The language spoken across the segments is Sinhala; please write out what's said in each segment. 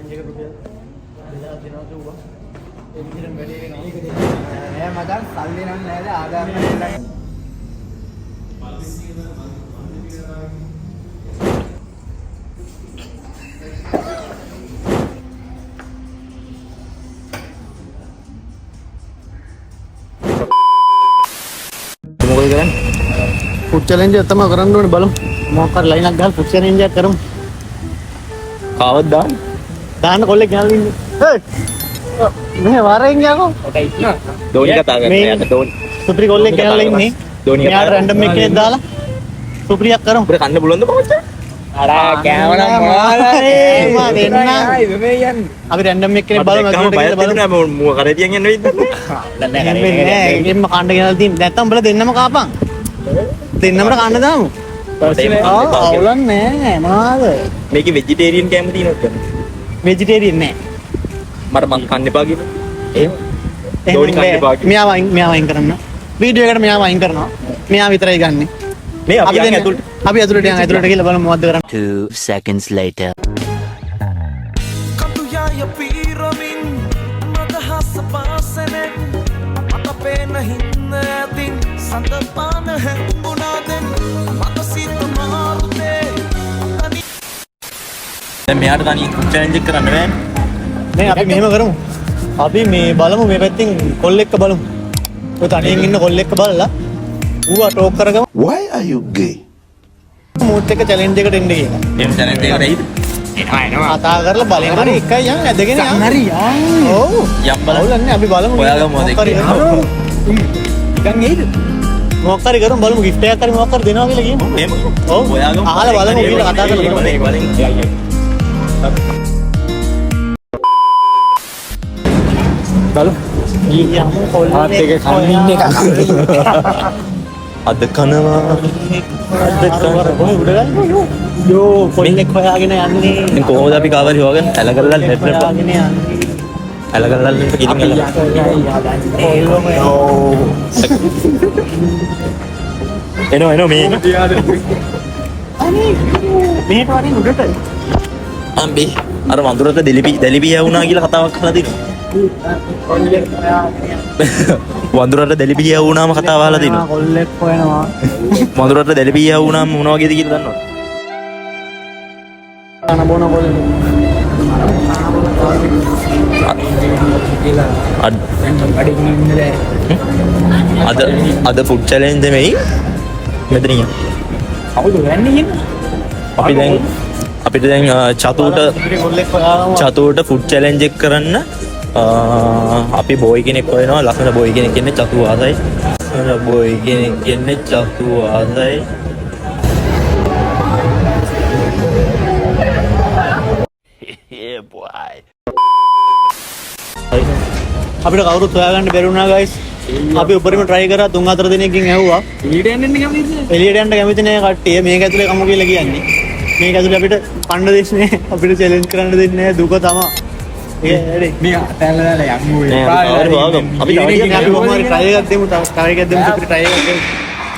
challenge එක රුපියල් 2000 දෙනවා කිව්වා. ඒ විදිහටම වැඩි වෙනවා. නෑ මචං සල්ලි නම් නෑද ආදායම නෑ. මොකද කරන්නේ? ෆුඩ් චැලෙන්ජ් එක තමයි කරන්න ඕනේ බලමු. මොකක් හරි ලයින් එකක් ගහලා ෆුඩ් චැලෙන්ජ් එකක් කරමු. කාවත් දාන්න කොල්ලෙක් ගෙනල්ලා ඉන්නේ. හේ. මේ වරෙන් යකෝ. ඔකයි ඉන්න. ධෝනි කතා කරන්නේ. ධෝනි. සුප්‍රි කොල්ලෙක් ගෙනල්ලා ඉන්නේ. ධෝනි කතා. මෙයාට රැන්ඩම් එකක් දාලා සුප්‍රියක් කරමු. අපිට කන්න පුළුවන්ද කොහොමද? අර කෑමනම් මොනවානේ මා දෙන්න. අපි රැන්ඩම් එකක් බලමු. බයත් දෙන්න මම කරේ තියන් යන්න වෙයිද? නෑ ඒකෙන්ම කන්න ගෙනල්ලා තියෙන්නේ. නැත්තම් උඹලා දෙන්නම කාපන්. දෙන්නම කන්න දාමු. අවුලක් නෑ මොනවාද? මේකේ වෙජිටේරියන් කෑම තියෙනවද? වෙජිටේරියන් නෑ. මට මං කන්න එපා කිව්වා. එහෙම. මෙයා වයින් කරන්න. වීඩියෝ එකට මෙයා වයින් කරනවා. මෙයා විතරයි ගන්නෙ. මේ අපි යන් ඇතුළට. අපි ඇතුළට යන් ඇතුළට ගිහලා බලමු මොකද්ද කරන්නේ. 2 seconds later. කටුයාය පීරමින් මදහස පාසනෙන් අපේ නහින්න ඇතින් සඳපාන හැම්බුණාදෙන් මත සිත මාරුතේ දැන් මෙයාට තනියෙන් චැලෙන්ජ් එක කරන්න බෑනේ. නේ අපි මෙහෙම කරමු. අපි මේ බලමු මේ පැත්තෙන් කොල්ලෙක්ක බලමු. ඔය තනියෙන් ඉන්න කොල්ලෙක්ක බලලා ඌව ටෝක් කරගමු. Why are you gay? මූත් එක චැලෙන්ජ් එකට එන්න කියලා. එහෙම චැලෙන්ජ් එකකට එයිද? කතා කරලා බලෙන් හරි එකයි යන් ඇදගෙන යන්. හරි යන්. ඔව්. යම් බලන්න. අවුලන්නේ අපි බලමු. ඔයාගම මොකද නිකන් එයිද? මොකක් හරි කරමු බලමු gift එකක් හරි මොකක් හරි දෙනවා කියලා කියමු. එහෙම. ඔව්. ඔයාගම අහලා බලමු කියලා කතා කරලා බලමු. බලමු. යමු කොල්ලෙක් කන්න එක. අද කනවා. අද කනවා. යෝ කොල්ලෙක් හොයාගෙන යන්නේ. දැන් කොහොමද අපි කාවරි හොයාගෙන ඇල කරලා නෙට් හොයාගෙන යන්නේ. ඇල කරලා කිරින් ඇල. එනෝ මේ. මෙහෙට වරින් උඩට. අම්බි අර වඳුරට දෙලිපි යවුනා කියලා කතාවක් අහලා තියෙනවා. වඳුරට දෙලිපි යවුනාම කතාව අහලා තියෙනවා. කොල්ලෙක් හොයනවා. වඳුරට දෙලිපි යවුනාම මොන වගේද කියලා දන්නවද? අන බොන කොල්ලෙක්. අද ෆුඩ් චැලෙන්ජ් එකේ මෙතනින් කවුද වෙන්නේ? අපිට දැන් චතුට ෆුඩ් චැලෙන්ජ් එක කරන්න අපි බෝයි කෙනෙක් හොයනවා. ලස්සන බෝයි කෙනෙක් ඉන්නේ චතු ආසයි. බෝයි කෙනෙක් ඉන්නේ චතු ආසයි. Yeah boy. අපිට කවුරුත් හොයාගන්න බැරි වුණා guys. අපි උඩරිම try කරා 3-4 දිනකින් ඇහුවා. එළියට යන්න කැමතිද? එළියට යන්න කැමති නෑ කට්ටිය. මේක ඇතුලේ කමු කියලා කියන්නේ. මේක ඇතුලේ අපිට කන්න දෙන්නේ නෑ. අපිට challenge කරන්න දෙන්නේ නෑ. දුක තමයි. ඒක හරි. මේ තැල්ලලා යමු. අපි අපි කොහොම හරි try එකක් දෙමු. try එකක් දෙමු. අපිට try එකක් දෙමු.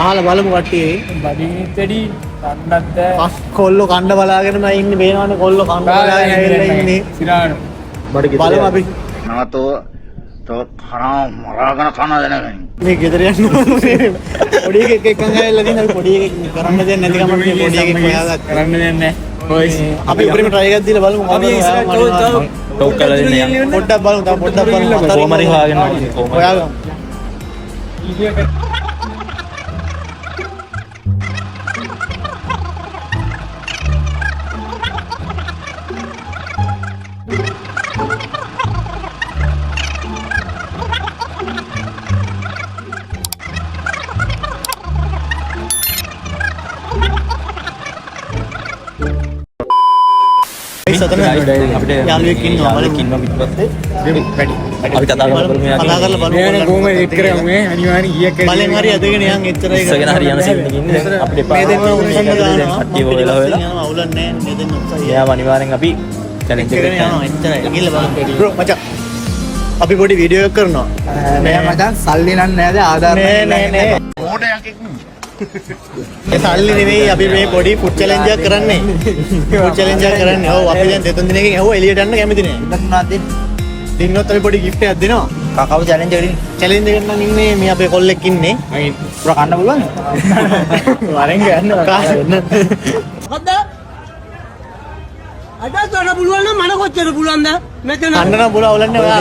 අහලා බලමු කට්ටිය. බඩිත් වැඩි කන්නත් පස් කොල්ලෝ කන්න බලාගෙනම ඉන්නේ. මේනවනේ කොල්ලෝ කන්න බලාගෙන ඇවිල්ලා ඉන්නේ. සිරාන. බලමු අපි. Nato to haram maragan khana dena gain. මේ ගෙදර යන්න ඕනේ. පොඩි එකෙක් එක්කන් ඇවිල්ලා තියෙන අපි පොඩි එකෙක් කරන්න දෙන්නේ නැති කම මේ පොඩි එකෙක් හොයාගත්තා. කරන්න දෙන්නේ නැහැ. බොයිස්. අපි උඩරිම try එකක් දීලා බලමු. අපි ඉස්සරහට ටෝක් කරලා දෙන්න යන්න. පොඩ්ඩක් බලමු. තව පොඩ්ඩක් බලමු. කොහොම හරි හොයාගෙන හොයාගමු. සතන අපිට යාළුවෙක් ඉන්නවා බලමු. අපි කතා කරලා බලමු. කතා කරලා බලමු. කොහොම එක් කරමු මේ අනිවාර්යෙන් ඊයක් බලෙන් හරි අදගෙන යන් එච්චරයි ඉස්සගෙන හරි යන සීන් එකේ ඉන්නේ. දැන් අපිට මේ දෙන්න උස්සන්න දානවා. කට්ටිය හොයලා හොයලා අවුලක් නැහැ. මේ දෙන්න උස්සයි. එයාම අනිවාර්යෙන් අපි චැලෙන්ජ් එකට යනවා. එච්චරයි. ගිහලා බලමු. බ්‍රෝ මචං. අපි පොඩි වීඩියෝ එකක් කරනවා. නෑ මචං සල්ලි නම් නෑද ආදායම නෑ. Moda yang ඒ සල්ලි නෙවෙයි අපි මේ පොඩි ෆුඩ් චැලෙන්ජ් එකක් කරන්නේ. ෆුඩ් චැලෙන්ජ් එකක් කරන්නේ. ඔව් අපි දැන් දෙතුන් දිනකින් ඇහුවා එළියට යන්න කැමති නෑ. ඉන්නත් දෙන්න. දින්නොත් අපි පොඩි gift එකක් දෙනවා. කකව චැලෙන්ජ් එකට ඉන්න. චැලෙන්ජ් එකකට නම් ඉන්නේ මේ අපේ කොල්ලෙක් ඉන්නේ. පුරා කන්න පුළුවන්ද? වරෙන් ගන්න. අදත් පුළුවන් නම් මන කොච්චර පුළුවන්ද මෙතන අන්න නම් බුලා ඔලන්නේ ඔයා.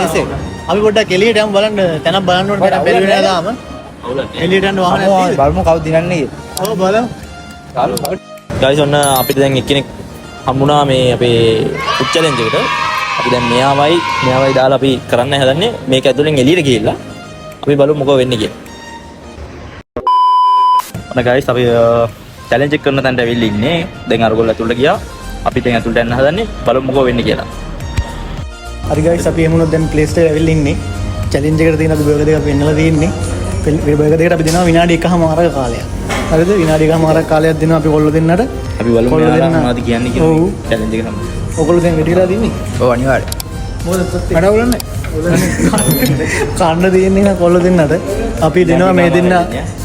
අපි පොඩ්ඩක් එළියට යමු බලන්න තැනක් බලන්න ඕනේ තැනක් බැලුවේ නෑ තාම. එළියට යන්න වාහනයක් තියෙනවා. බලමු කවුද දිනන්නේ කියලා. ඔව් බලමු. ගයිස් ඔන්න අපිට දැන් එක්කෙනෙක් හම්බුණා මේ අපේ ෆුඩ් චැලෙන්ජ් එකට. අපි දැන් මෙයාවයි දාලා අපි කරන්න හදන්නේ මේක ඇතුලෙන් එළියට ගිහිල්ලා අපි බලමු මොකෝ වෙන්නේ කියලා. ඔන්න ගයිස් අපි චැලෙන්ජ් එක කරන තැනට ඇවිල්ලා ඉන්නේ. දැන් අරගොල්ලෝ ඇතුළට ගියා. අපි දැන් ඇතුළට යන්න හදන්නේ බලමු මොකෝ වෙන්නේ කියලා. හරි ගයිස් අපි එමුණොත් දැන් ප්ලේස් එකට ඇවිල්ලා ඉන්නේ. චැලෙන්ජ් එකට තියෙන අපි බර්ගර් දෙක අපි එන්නලා තියෙන්නේ. බර්ගර් දෙකට අපි දෙනවා විනාඩි 1මාරක කාලයක්. හරිද? විනාඩි 1මාරක කාලයක් දෙනවා අපි කොල්ල දෙන්නට. අපි බලමු මෙයාලා මොනවද කියන්නේ කියලා චැලෙන්ජ් එක සම්බන්ධව. ඔයගොල්ලෝ දැන් රෙඩි වෙලා තින්නේ? ඔව් අනිවාර්යයෙන්. මොකද මඩ උලන්නේ? කන්න දෙන්නේ නා කොල්ල දෙන්නට. අපි දෙනවා මේ දෙන්න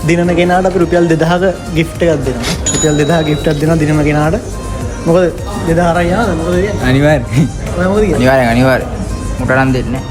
දිනන කෙනාට අපි රුපියල් 2000ක gift එකක් දෙනවා. රුපියල් 2000 gift එකක් දෙනවා දිනන කෙනාට. මොකද 2000 අරන් යනද? මොකද කියන්නේ? අනිවාර්යයෙන්. ඔයා මොකද කියන්නේ? අනිවාර්යෙන්. මුට නම් දෙන්නේ.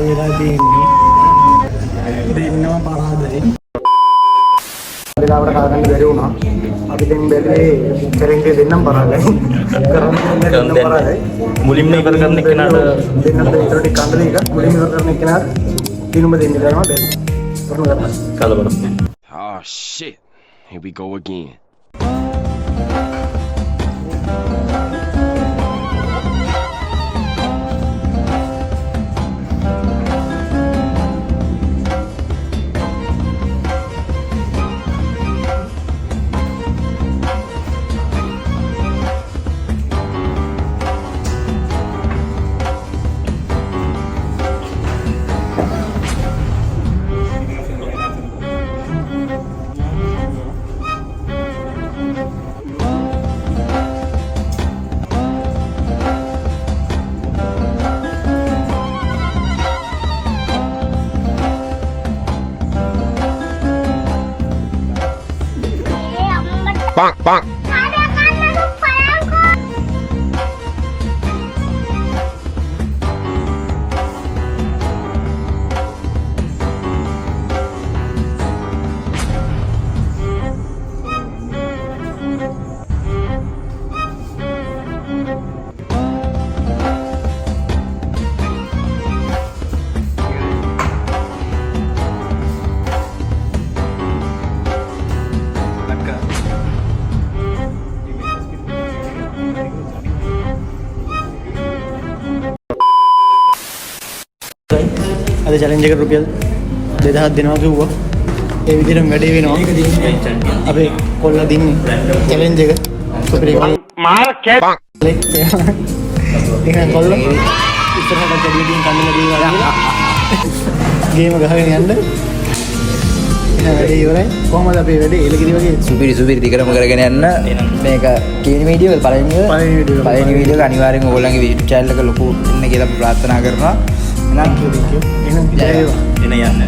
වෙලා තියෙන්නේ දෙන්නම පරාදයි. වෙලාවට කාගන්න බැරි වුණා. අපි දැන් බැලුවේ චැලෙන්ජ් එක දෙන්නම් පරාදයි. කරන්නේ දෙන්නම් පරාදයි. මුලින්ම ඉවර කරන කෙනාට දෙන්නම් දෙතර ටික කන්න දෙක මුලින්ම ඉවර කරන කෙනාට දිනුම දෙන්න ගන්නවා බැලුවා. කරන කරලා. කලබල. Oh shit. Here we go again. Bonk, bonk. අද චැලෙන්ජ් එකට රුපියල් 2000ක් දෙනවා කිව්වා. ඒ විදිහටම වැඩේ වෙනවා. අපේ කොල්ල දින්නේ චැලෙන්ජ් එක. සුපිරි මාර කැට්. එහෙනම් කොල්ල ඉස්සරහට චැලෙන්ජ් එකෙන් කන්න ලැබීවා. ගේම ගහගෙන යන්න. වැඩේ ඉවරයි. කොහමද අපේ වැඩේ එලකිරි වගේ සුපිරි දිගටම කරගෙන යන්න. මේක කියන වීඩියෝ පළවෙනි වීඩියෝ එක අනිවාර්යෙන් ඔයගොල්ලන්ගේ YouTube channel එක ලොකු වෙන්න කියලා ප්‍රාර්ථනා කරනවා. එහෙනම් ජය වේවා. එන යන්න.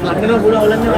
ලන්නන පුළ ඔලන්න